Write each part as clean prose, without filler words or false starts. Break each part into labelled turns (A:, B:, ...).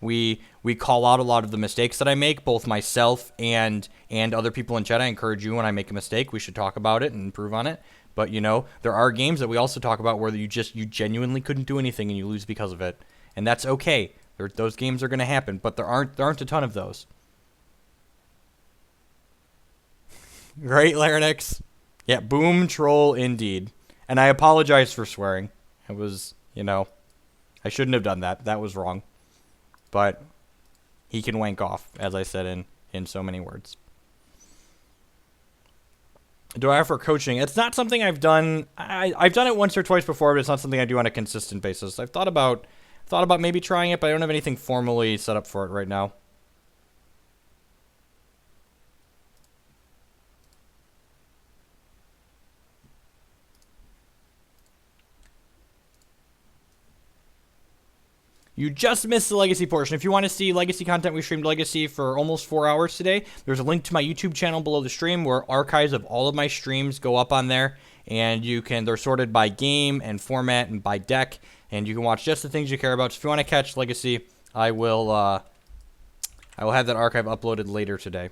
A: we call out a lot of the mistakes that I make, both myself and other people in chat. I encourage you when I make a mistake, we should talk about it and improve on it. But you know, there are games that we also talk about where you genuinely couldn't do anything and you lose because of it, and that's okay. Those games are going to happen, but there aren't a ton of those. Right, Larynx? Yeah, boom troll indeed. And I apologize for swearing. It was, you know, I shouldn't have done that. That was wrong. But he can wank off, as I said in so many words. Do I offer coaching? It's not something I've done. I've done it once or twice before, but it's not something I do on a consistent basis. I've thought about maybe trying it, but I don't have anything formally set up for it right now. You just missed the Legacy portion. If you want to see Legacy content, we streamed Legacy for almost 4 hours today. There's a link to my YouTube channel below the stream where archives of all of my streams go up on there. And they're sorted by game and format and by deck. And you can watch just the things you care about. So if you want to catch Legacy, I will have that archive uploaded later today.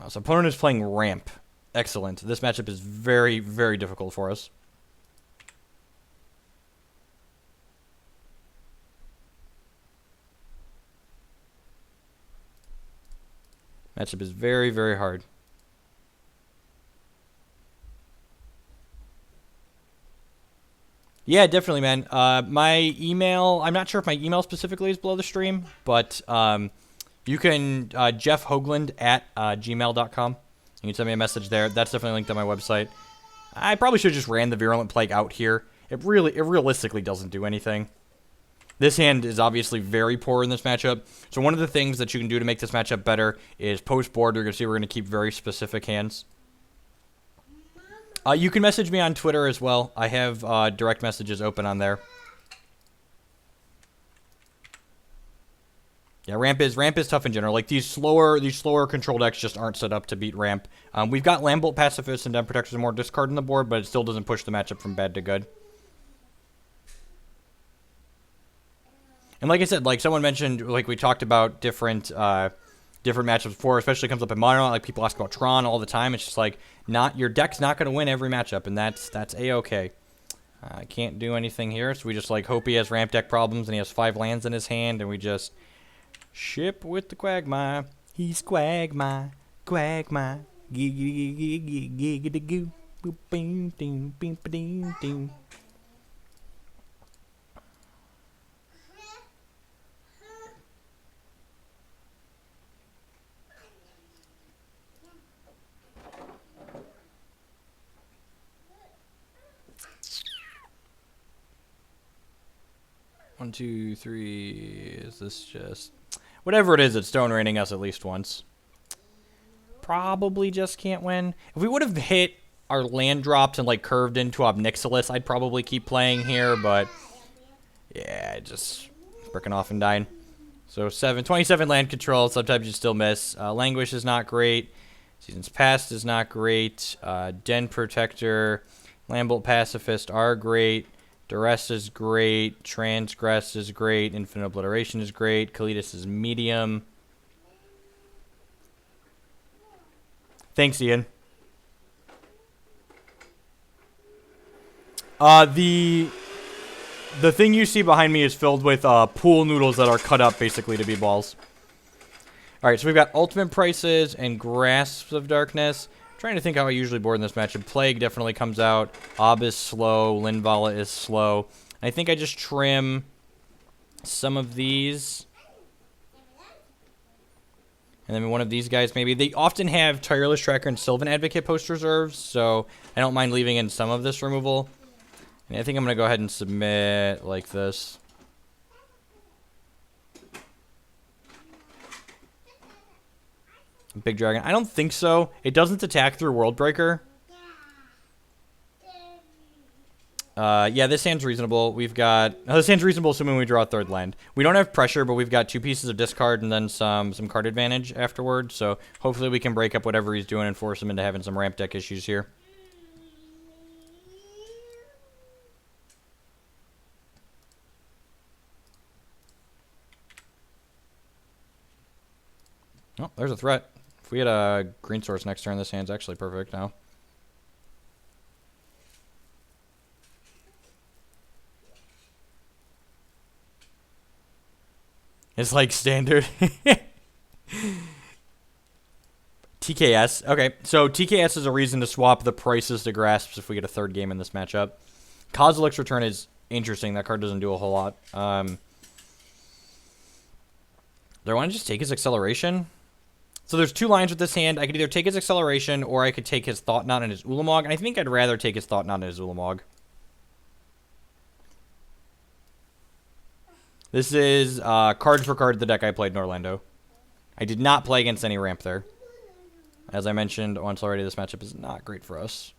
A: So opponent is playing Ramp. Excellent. This matchup is very, very difficult for us. Matchup is very, very hard. Yeah, definitely, man. My email, I'm not sure if my email specifically is below the stream, but you can, Jeff Hoagland at gmail.com. You can send me a message there. That's definitely linked on my website. I probably should have just ran the Virulent Plague out here. It realistically doesn't do anything. This hand is obviously very poor in this matchup. So one of the things that you can do to make this matchup better is post-board. You're going to see we're going to keep very specific hands. You can message me on Twitter as well. I have direct messages open on there. Yeah, ramp is tough in general. Like these slower control decks just aren't set up to beat ramp. We've got Lambbolt Pacifist and Den Protectors and more discard on the board, but it still doesn't push the matchup from bad to good. And like I said, like someone mentioned, like we talked about different matchups before, especially comes up in Modern. Like people ask about Tron all the time. It's just like your deck's not going to win every matchup, and that's a-okay. I can't do anything here, so we just like hope he has ramp deck problems and he has 5 lands in his hand, and we just ship with the Quagmire. He's Quagmire, Quagmire. Giggity-giggity-giggity-goo. Boop-bing-ding-bing-ba-ding-ding. One, two, three. Is this just... Whatever it is, it's stone raining us at least once. Probably just can't win. If we would have hit our land drops and like curved into Obnixilis, I'd probably keep playing here, but... Yeah, just bricking off and dying. So 27 land control. Sometimes you still miss. Languish is not great. Seasons Past is not great. Den Protector, Lambbolt Pacifist are great. Duress is great. Transgress is great. Infinite Obliteration is great. Kalitas is medium. Thanks, Ian. The thing you see behind me is filled with pool noodles that are cut up basically to be balls. Alright, so we've got Ultimate Prices and Grasps of Darkness. Trying to think how I usually board in this matchup. Plague definitely comes out. Ob is slow. Linvala is slow. I think I just trim some of these. And then one of these guys maybe. They often have Tireless Tracker and Sylvan Advocate post reserves, so I don't mind leaving in some of this removal. And I think I'm going to go ahead and submit like this. Big Dragon. I don't think so. It doesn't attack through World Breaker. Yeah, this hand's reasonable. We've got... Oh, this hand's reasonable assuming we draw a third land. We don't have pressure, but we've got 2 pieces of discard and then some card advantage afterward. So hopefully we can break up whatever he's doing and force him into having some ramp deck issues here. Oh, there's a threat. If we had a green source next turn, this hand's actually perfect now. It's like standard. TKS. Okay, so TKS is a reason to swap the prices to grasps if we get a third game in this matchup. Kozilek's Return is interesting. That card doesn't do a whole lot. Do I want to just take his acceleration? So there's two lines with this hand. I could either take his acceleration or I could take his Thought Knot and his Ulamog. And I think I'd rather take his Thought Knot and his Ulamog. This is card for card the deck I played in Orlando. I did not play against any ramp there. As I mentioned once already, this matchup is not great for us.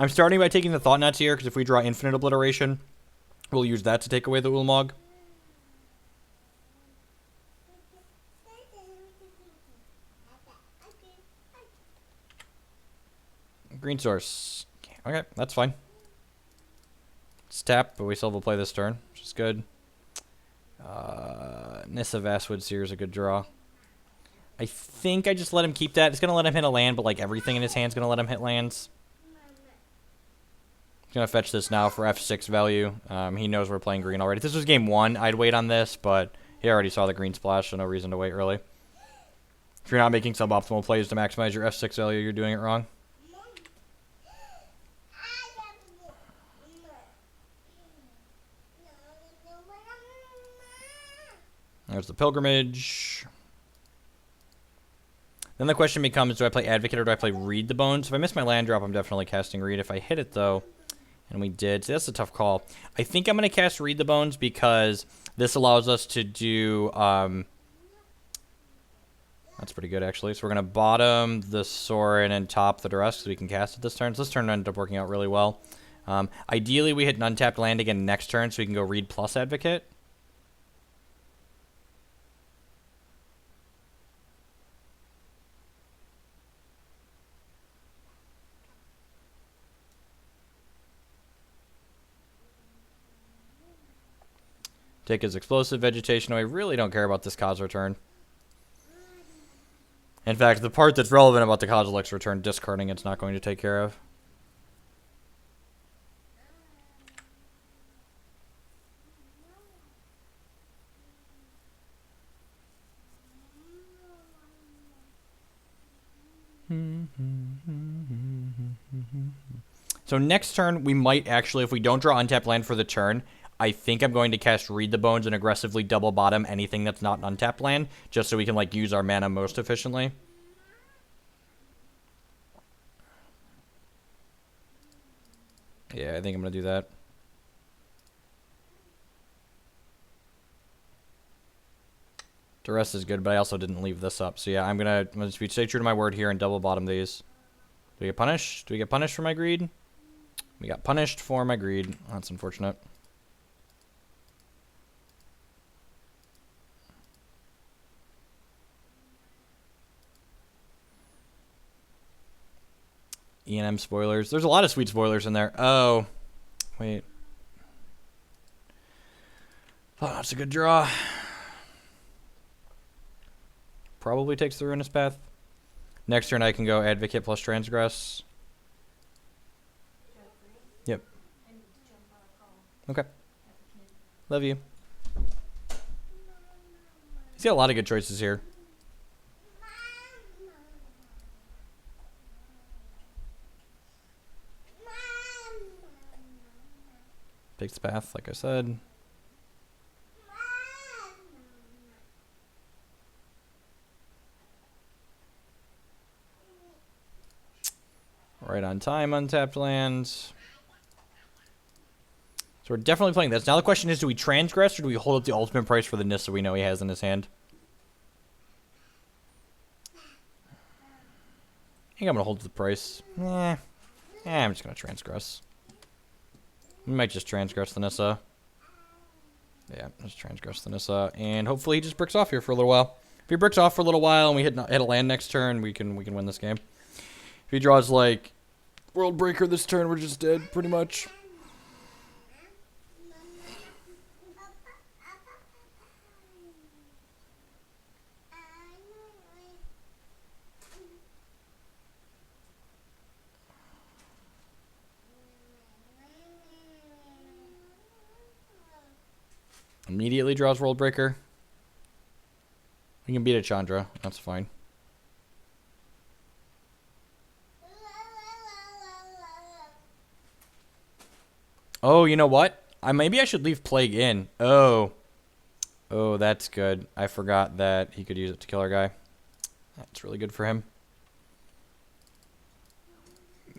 A: I'm starting by taking the Thought Knots here, because if we draw Infinite Obliteration, we'll use that to take away the Ulamog. Green source. Okay, that's fine. It's tap, but we still will play this turn, which is good. Nissa Vastwood Seer is a good draw. I think I just let him keep that. It's going to let him hit a land, but like everything in his hand's going to let him hit lands. He's going to fetch this now for F6 value. He knows we're playing green already. If this was game 1, I'd wait on this, but he already saw the green splash, so no reason to wait early. If you're not making suboptimal plays to maximize your F6 value, you're doing it wrong. There's the Pilgrimage. Then the question becomes, do I play Advocate or do I play Read the Bones? If I miss my land drop, I'm definitely casting Read. If I hit it, though, and we did, so that's a tough call. I think I'm going to cast Read the Bones because this allows us to do... that's pretty good, actually. So we're going to bottom the Sorin and top the Duress so we can cast it this turn. So this turn ended up working out really well. Ideally, we hit an untapped land again next turn so we can go Read plus Advocate. Take his Explosive Vegetation away. Really don't care about this Kaz return. In fact, the part that's relevant about the Kozilek's return, discarding it's not going to take care of. So next turn, we might actually, if we don't draw untapped land for the turn, I think I'm going to cast Read the Bones and aggressively double bottom anything that's not an untapped land, just so we can like use our mana most efficiently. Yeah, I think I'm going to do that. Duress is good, but I also didn't leave this up. So yeah, I'm going to stay true to my word here and double bottom these. Do we get punished? Do we get punished for my greed? We got punished for my greed. That's unfortunate. E&M spoilers. There's a lot of sweet spoilers in there. Oh, wait. Oh, that's a good draw. Probably takes the Ruinous Path. Next turn I can go Advocate plus Transgress. Yep. Okay. Love you. He's got a lot of good choices here. Takes the path, like I said. Right on time, untapped lands. So we're definitely playing this. Now the question is, do we transgress or do we hold up the ultimate price for the Nissa we know he has in his hand? I think I'm going to hold the price. I'm just going to transgress. We might just transgress the Nissa. Yeah, just transgress the Nissa. And hopefully he just bricks off here for a little while. If he bricks off for a little while and we hit a land next turn, we can win this game. If he draws like World Breaker this turn, we're just dead, pretty much. Immediately draws World Breaker. We can beat a Chandra. That's fine. Oh, you know what? Maybe I should leave Plague in. Oh. Oh, that's good. I forgot that he could use it to kill our guy. That's really good for him.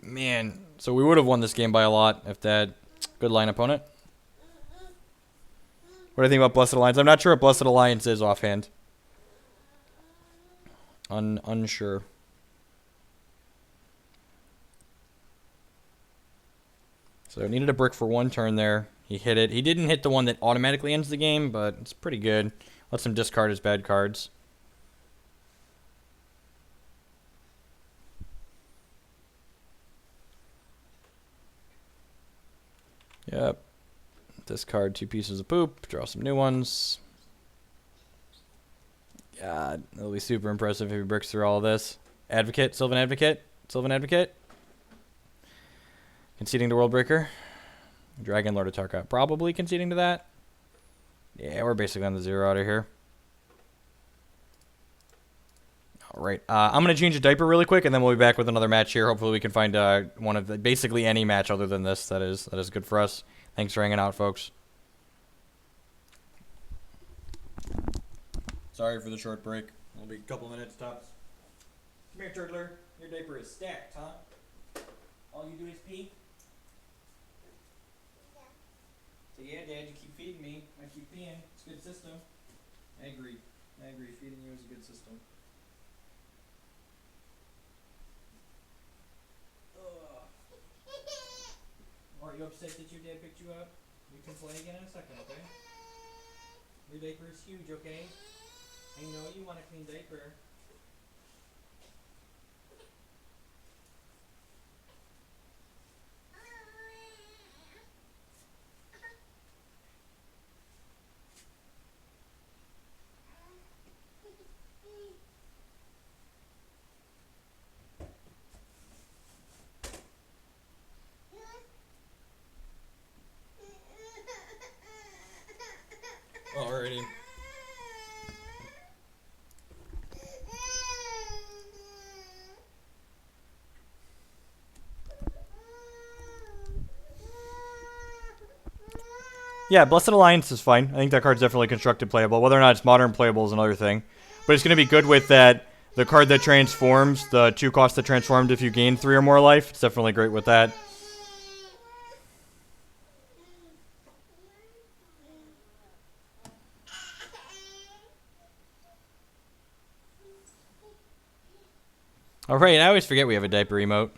A: Man. So we would have won this game by a lot if that... Good line opponent. What do you think about Blessed Alliance? I'm not sure what Blessed Alliance is offhand. Unsure. So needed a brick for one turn there. He hit it. He didn't hit the one that automatically ends the game, but it's pretty good. Lets him discard his bad cards. Yep. Discard 2 pieces of poop. Draw some new ones. God, it'll be super impressive if he bricks through all of this. Advocate, Sylvan Advocate, Sylvan Advocate. Conceding to World Breaker. Dragon Lord of Tarka. Probably conceding to that. Yeah, we're basically on the 0 out of here. Alright, I'm going to change a diaper really quick, and then we'll be back with another match here. Hopefully we can find one of the, basically any match other than this that is good for us. Thanks for hanging out, folks. Sorry for the short break. It'll be a couple minutes tops. Come here, Turtler. Your diaper is stacked, huh? All you do is pee? So yeah, Dad, you keep feeding me. I keep peeing. It's a good system. I agree. I agree. Feeding you is a good system. Are you upset that your dad picked you up? We can play again in a second, okay? Your diaper is huge, okay? I know you want a clean diaper. Alrighty. Yeah, Blessed Alliance is fine. I think that card's definitely constructed playable. Whether or not it's modern playable is another thing. But it's going to be good with that. The card that transforms, the 2 cost that transformed if you gain 3 or more life. It's definitely great with that. Alright, I always forget we have a diaper emote.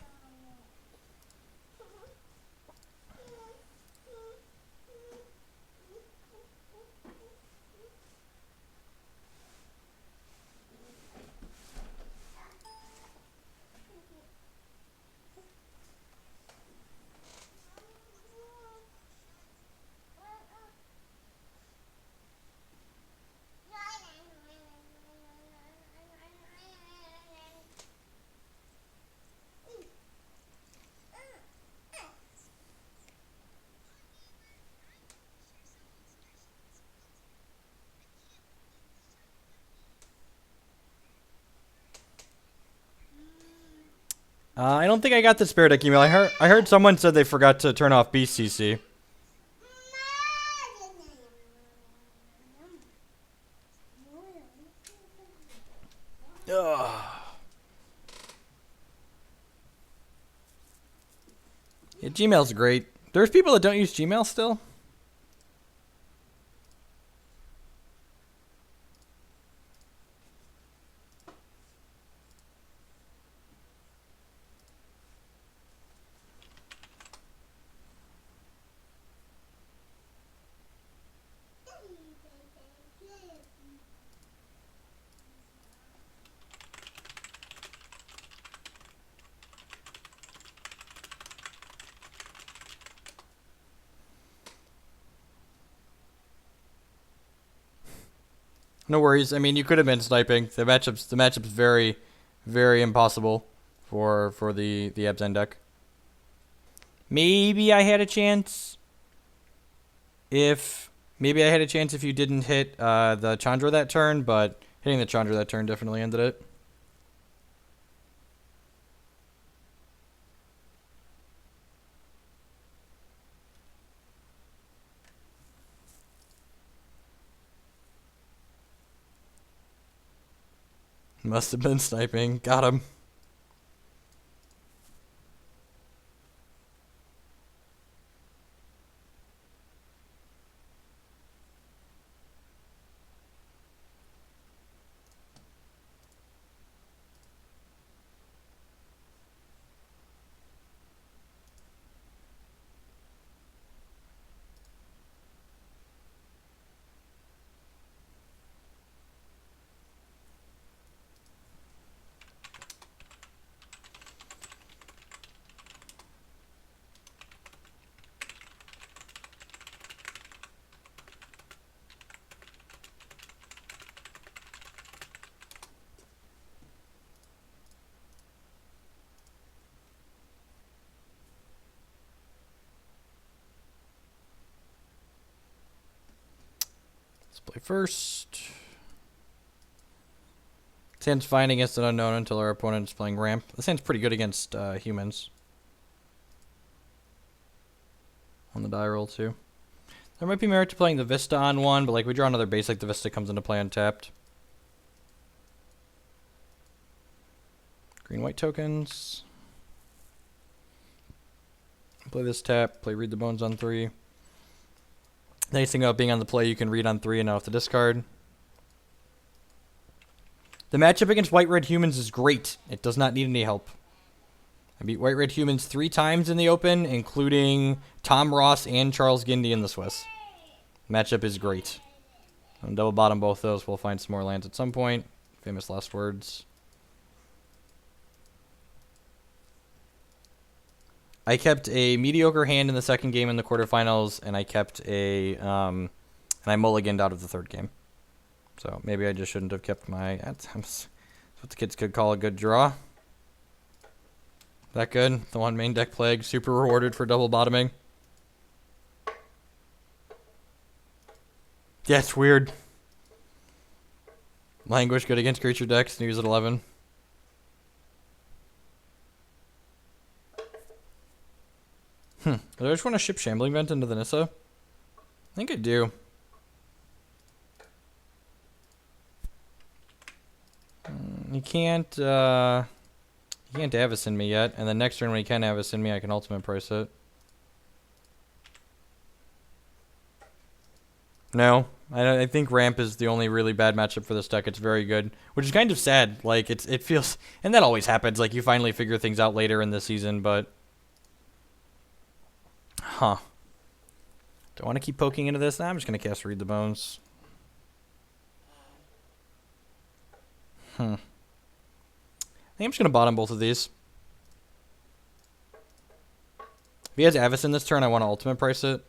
A: I don't think I got the Spirit Deck email. I heard someone said they forgot to turn off BCC. Ugh. Yeah, Gmail's great. There's people that don't use Gmail still. No worries. I mean, you could have been sniping. The matchup's very, very impossible for the Abzan deck. Maybe I had a chance if Maybe I had a chance if you didn't hit the Chandra that turn, but hitting the Chandra that turn definitely ended it. Must have been sniping. Got him. Let's play first. This hand's fine against an unknown until our opponent's playing ramp. This hand's pretty good against humans. On the die roll, too. There might be merit to playing the Vista on one, but like we draw another basic, the Vista comes into play untapped. Green-white tokens. Play this tap, play Read the Bones on 3. Nice thing about being on the play, you can read on 3 and not have to discard. The matchup against white-red humans is great. It does not need any help. I beat white-red humans 3 times in the open, including Tom Ross and Charles Gindy in the Swiss. Matchup is great. On double bottom both those, we'll find some more lands at some point. Famous last words. I kept a mediocre hand in the second game in the quarterfinals, and I kept a, and I mulliganed out of the third game. So maybe I just shouldn't have kept my, that's what the kids could call a good draw. That good? The one main deck plague, super rewarded for double bottoming. Yeah, it's weird. Languish good against creature decks, news at 11. Do I just want to ship Shambling Vent into the Nissa? I think I do. You can't Avacyn me yet, and then next turn when he can Avacyn me, I can ultimate price it. No, I think Ramp is the only really bad matchup for this deck. It's very good, which is kind of sad. Like it feels, and that always happens. Like you finally figure things out later in the season, but do I want to keep poking into this? Nah, I'm just gonna cast Read the Bones. I think I'm just going to bottom both of these. If he has Avacyn this turn, I want to ultimate price it.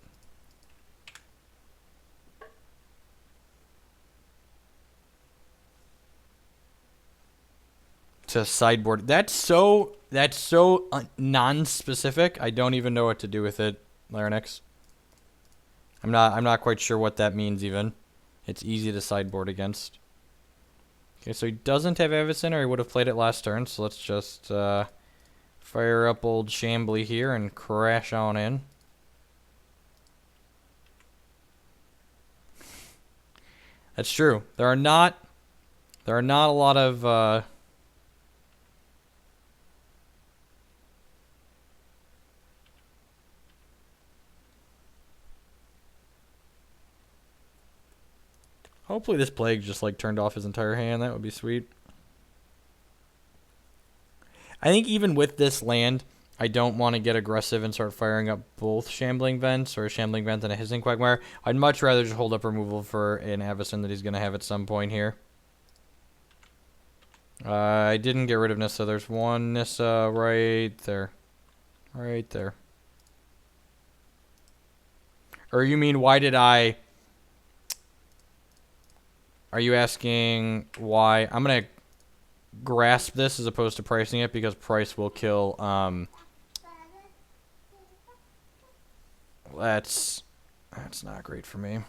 A: To sideboard. That's so non-specific. I don't even know what to do with it, Larynx. I'm not quite sure what that means even. It's easy to sideboard against. Okay, so he doesn't have Avacyn, or he would have played it last turn, so let's just fire up old Shambly here and crash on in. That's true. There are not a lot of hopefully this plague just like turned off his entire hand. That would be sweet. I think even with this land, I don't want to get aggressive and start firing up both Shambling Vents or a Shambling Vent and a Hissing Quagmire. I'd much rather just hold up removal for an Avacyn that he's going to have at some point here. I didn't get rid of Nissa. There's one Nissa right there. Right there. Or you mean why did I... Are you asking why? I'm going to grasp this as opposed to pricing it because price will kill... That's not great for me.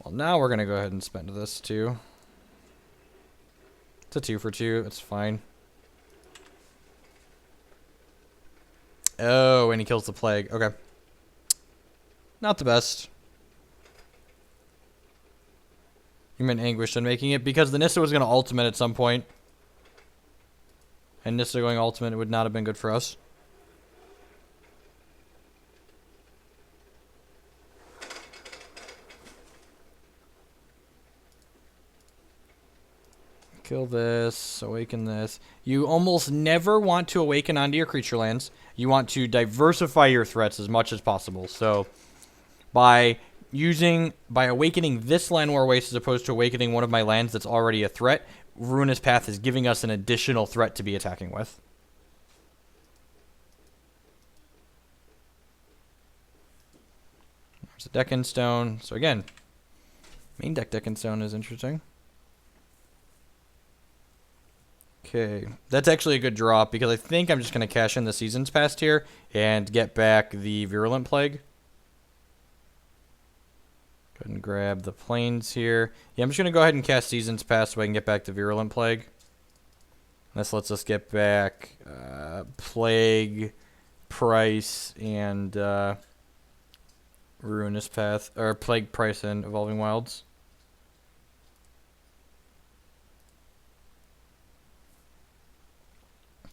A: Well, now we're going to go ahead and spend this too. It's a 2 for 2. It's fine. Oh, and he kills the plague. Okay. Not the best. Human anguish on making it because the Nissa was going to ultimate at some point. And Nissa going ultimate would not have been good for us. Kill this, awaken this. You almost never want to awaken onto your creature lands. You want to diversify your threats as much as possible. So by awakening this land war waste as opposed to awakening one of my lands that's already a threat, Ruinous Path is giving us an additional threat to be attacking with. There's a Deccan Stone. So again, main deck Deccan Stone is interesting. Okay, that's actually a good drop because I think I'm just going to cash in the Seasons Past here and get back the Virulent Plague. Go ahead and grab the Plains here. Yeah, I'm just going to go ahead and cast Seasons Past so I can get back the Virulent Plague. This lets us get back Plague, Price, and Ruinous Path, or Plague, Price, and Evolving Wilds.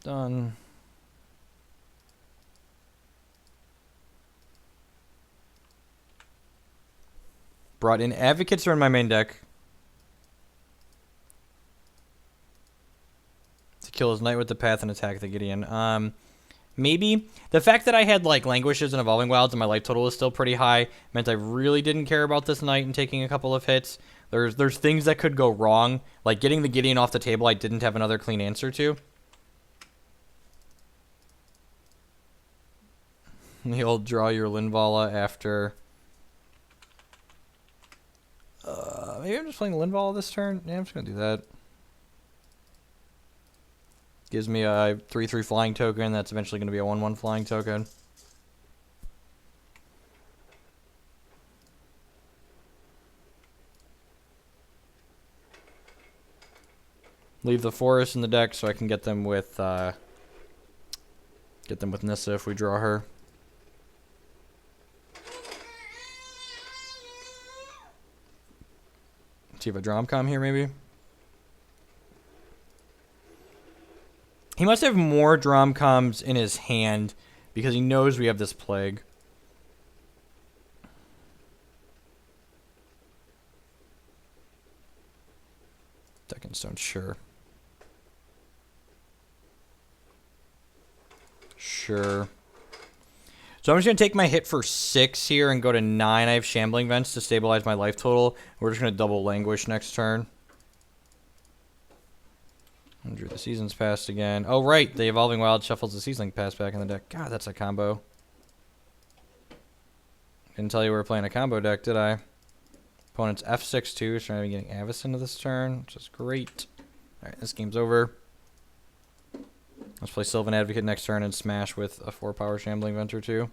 A: Done. Brought in Advocates are in my main deck. To kill his Knight with the Path and attack the Gideon. Maybe. The fact that I had like Languishes and Evolving Wilds and my life total was still pretty high meant I really didn't care about this Knight and taking a couple of hits. There's things that could go wrong. Like getting the Gideon off the table I didn't have another clean answer to. You'll draw your Linvala after. Maybe I'm just playing Linvala this turn. Yeah, I'm just going to do that. Gives me a 3/3 flying token. That's eventually going to be a 1/1 flying token. Leave the forest in the deck so I can get them with Nissa if we draw her. See if I Dromcom here, maybe. He must have more Dromcoms in his hand because he knows we have this plague. Deccan Stone, sure. Sure. So I'm just going to take my hit for 6 here and go to 9. I have Shambling Vents to stabilize my life total. We're just going to double Languish next turn. I drew the Seasons Past again. Oh, right. The Evolving Wild shuffles the Seasoning Past back in the deck. God, that's a combo. Didn't tell you we were playing a combo deck, did I? Opponent's F6 too, so I'm going to be getting Avis into this turn, which is great. Alright, this game's over. Let's play Sylvan Advocate next turn and smash with a 4-power Shambling Vent or 2.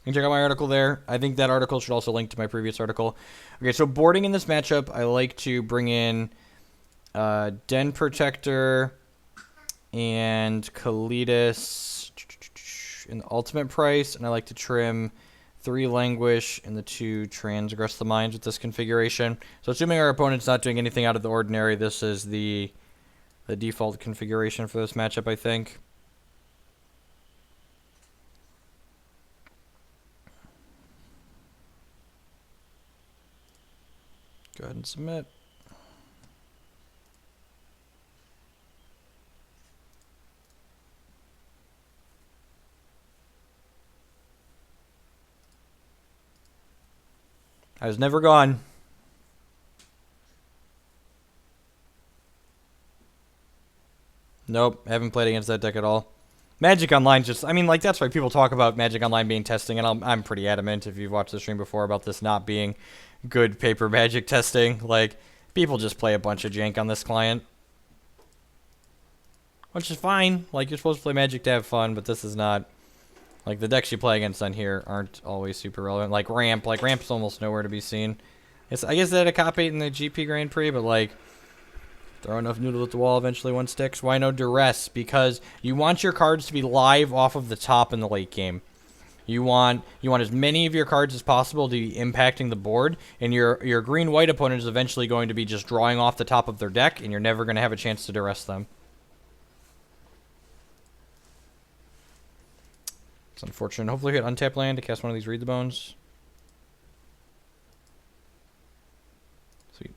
A: You can check out my article there. I think that article should also link to my previous article. Okay, so boarding in this matchup, I like to bring in Den Protector and Kalidas in the ultimate price, and I like to trim 3 Languish and the 2 Transgress the Minds with this configuration. So assuming our opponent's not doing anything out of the ordinary, this is the default configuration for this matchup, I think. Go ahead and submit. I was never gone. Nope, haven't played against that deck at all. Magic Online just, I mean, like, that's why people talk about Magic Online being testing, and I'm pretty adamant, if you've watched the stream before, about this not being good paper Magic testing. Like, people just play a bunch of jank on this client. Which is fine. Like, you're supposed to play Magic to have fun, but this is not. Like, the decks you play against on here aren't always super relevant. Like, Ramp's almost nowhere to be seen. I guess they had a cop 8 in the GP Grand Prix, but, like, throw enough noodle at the wall, eventually one sticks. Why no Duress? Because you want your cards to be live off of the top in the late game. You want as many of your cards as possible to be impacting the board, and your green-white opponent is eventually going to be just drawing off the top of their deck, and you're never going to have a chance to Duress them. It's unfortunate. Hopefully we hit untap land to cast one of these Read the Bones. Sweet.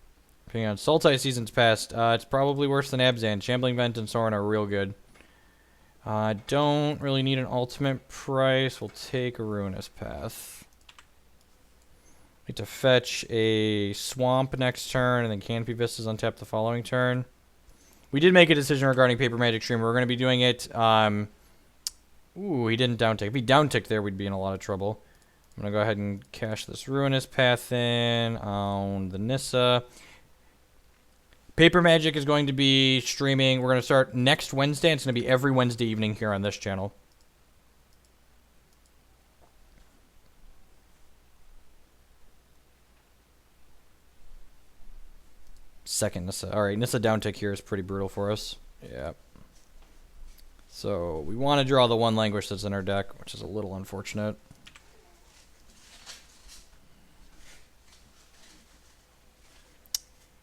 A: Depending on Sultai Seasons Past, it's probably worse than Abzan. Shambling Vent and Sorin are real good. Don't really need an ultimate price. We'll take a Ruinous Path. Need to fetch a Swamp next turn, and then Canopy Vistas untap the following turn. We did make a decision regarding Paper Magic Stream. We're going to be doing it... Ooh, he didn't downtick. If he downticked there, we'd be in a lot of trouble. I'm going to go ahead and cash this Ruinous Path in on the Nissa. Paper Magic is going to be streaming. We're going to start next Wednesday. It's going to be every Wednesday evening here on this channel. Second Nissa. All right, Nissa downtick here is pretty brutal for us. Yeah. So we want to draw the one Languish that's in our deck, which is a little unfortunate.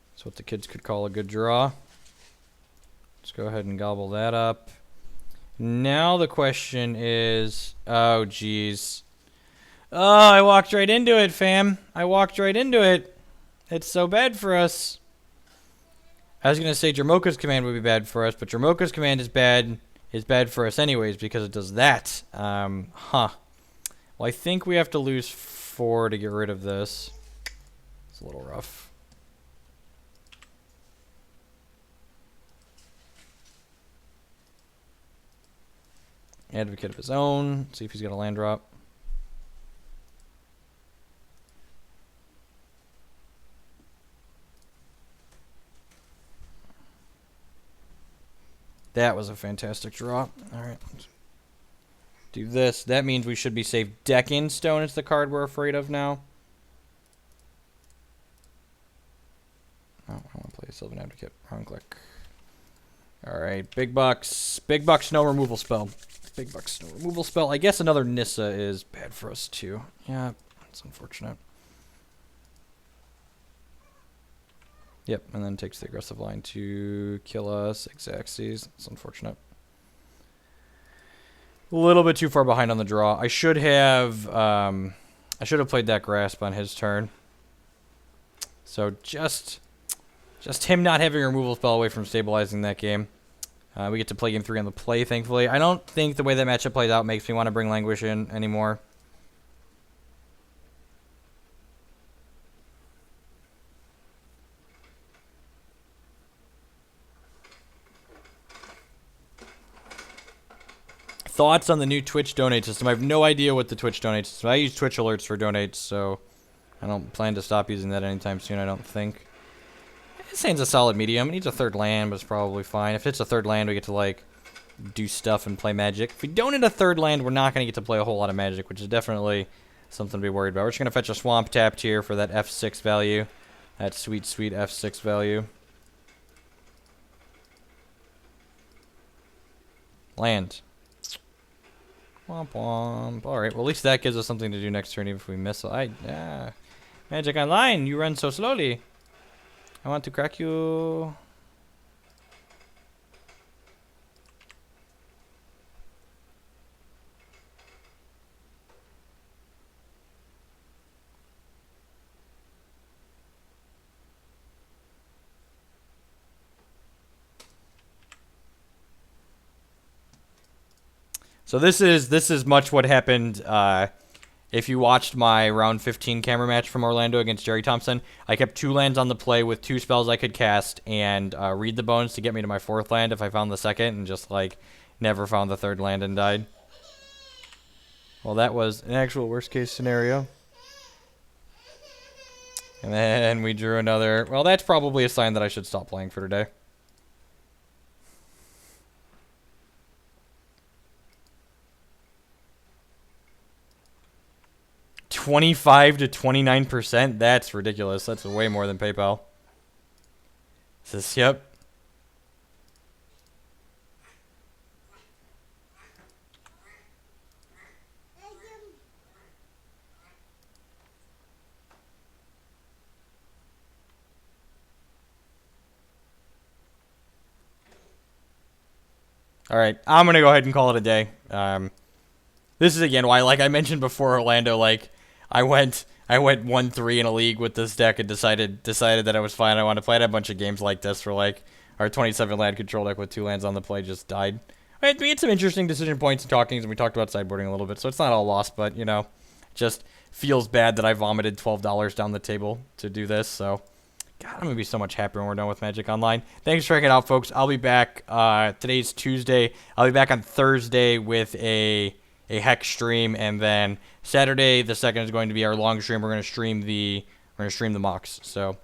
A: That's what the kids could call a good draw. Let's go ahead and gobble that up. Now the question is... Oh, geez. Oh, I walked right into it, fam. I walked right into it. It's so bad for us. I was going to say Jermoka's command would be bad for us, but Jermoka's command is bad for us anyways because it does that. Well, I think we have to lose 4 to get rid of this. It's a little rough. Advocate of his own. See if he's got a land drop. That was a fantastic draw. Alright. Do this. That means we should be safe. Deck in Stone is the card we're afraid of now. Oh, I want to play Sylvan Advocate. Wrong click. Alright, big bucks. Big bucks, no removal spell. Big bucks, no removal spell. I guess another Nissa is bad for us too. Yeah, that's unfortunate. Yep, and then takes the aggressive line to kill us. Xaxes. It's unfortunate. A little bit too far behind on the draw. I should have played that Grasp on his turn. So just him not having a removal spell away from stabilizing that game. We get to play game 3 on the play, thankfully. I don't think the way that matchup plays out makes me want to bring Languish in anymore. Thoughts on the new Twitch donate system? I have no idea what the Twitch donate system. I use Twitch alerts for donates, so I don't plan to stop using that anytime soon, I don't think. Insane's a solid medium. It needs a third land, but it's probably fine. If it's a third land, we get to, like, do stuff and play Magic. If we don't hit a third land, we're not going to get to play a whole lot of Magic, which is definitely something to be worried about. We're just going to fetch a Swamp tapped here for that F6 value. That sweet, sweet F6 value. Land. Womp womp. Alright, well at least that gives us something to do next turn even if we miss. Magic Online, you run so slowly. I want to crack you. So this is much what happened if you watched my round 15 camera match from Orlando against Jerry Thompson, I kept 2 lands on the play with 2 spells I could cast and read the bones to get me to my 4th land if I found the 2nd, and just like never found the 3rd land and died. Well, that was an actual worst case scenario. And then we drew another. Well, that's probably a sign that I should stop playing for today. $25 to 29%? That's ridiculous. That's way more than PayPal. This, yep. All right, I'm gonna go ahead and call it a day. This is again why, like I mentioned before, Orlando. Like I went 1-3 in a league with this deck and decided that I was fine. I wanted to play. I had a bunch of games like this where like our 27 land control deck with 2 lands on the play just died. We had some interesting decision points and talkings, and we talked about sideboarding a little bit, so it's not all lost. But you know, just feels bad that I vomited $12 down the table to do this. So. God, I'm going to be so much happier when we're done with Magic Online. Thanks for checking it out, folks. I'll be back. Today's Tuesday. I'll be back on Thursday with a Hex stream, and then Saturday the 2nd is going to be our long stream. We're going to stream the mocks. So